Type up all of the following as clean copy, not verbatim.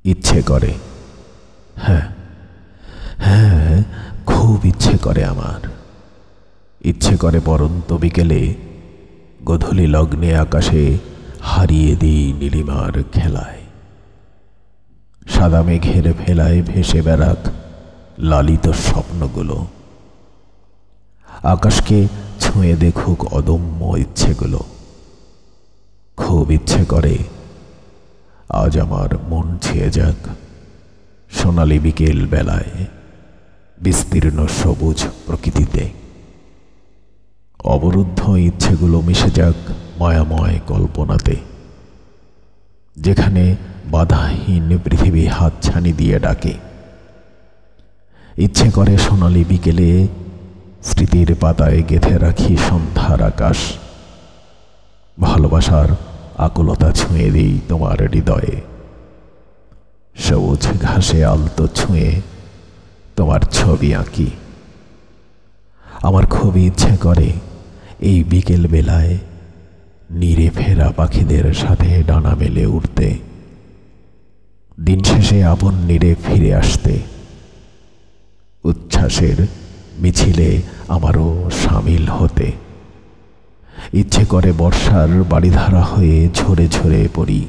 ইচ্ছে করে, হ্যাঁ হ্যাঁ, খুব ইচ্ছে করে আমার। ইচ্ছে করে পরন্ত বিকেলে গোধূলি লগ্নে আকাশে হারিয়ে দিই নীলিমার খেলায়। সাদা মেঘের ভেলায় ভেসে বেড়াক লালিত স্বপ্নগুলো। আকাশকে ছুঁয়ে দেখুক অদম্য ইচ্ছেগুলো। খুব ইচ্ছে করে আজ আমার মন ছুঁয়ে যাক সোনালি বিকেল বেলায় বিস্তীর্ণ সবুজ প্রকৃতিতে। অবরুদ্ধ ইচ্ছেগুলো মিশে যাক মায়াময় কল্পনাতে, যেখানে বাধাহীন পৃথিবী হাতছানি দিয়ে ডাকে। ইচ্ছে করে সোনালি বিকেলে স্মৃতির পাতায় গেঁথে রাখি সন্ধ্যার আকাশ। ভালোবাসার আকুলতা ছুঁয়ে দিই তোমার হৃদয়ে। সবুজ ঘাসে আলতো ছুঁয়ে তোমার ছবি আঁকি। আমার খুবই ইচ্ছে করে এই বিকেল বেলায় নীরে ফেরা পাখিদের সাথে ডানা মেলে উঠতে, দিন শেষে আপন নীরে ফিরে আসতে। উচ্ছ্বাসের মিছিলে আমারও সামিল হতে। ইচ্ছে করে বর্ষার বাড়িধারা হয়ে ঝরে ঝরে পড়ি,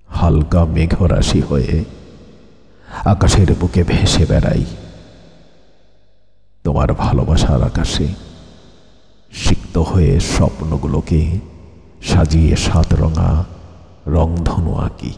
হালকা মেঘরাশি হয়ে আকাশের বুকে ভেসে বেড়াই। তোমার ভালোবাসার আকাশে সিক্ত হয়ে স্বপ্নগুলোকে সাজিয়ে সাত রঙা রংধনু আঁকি।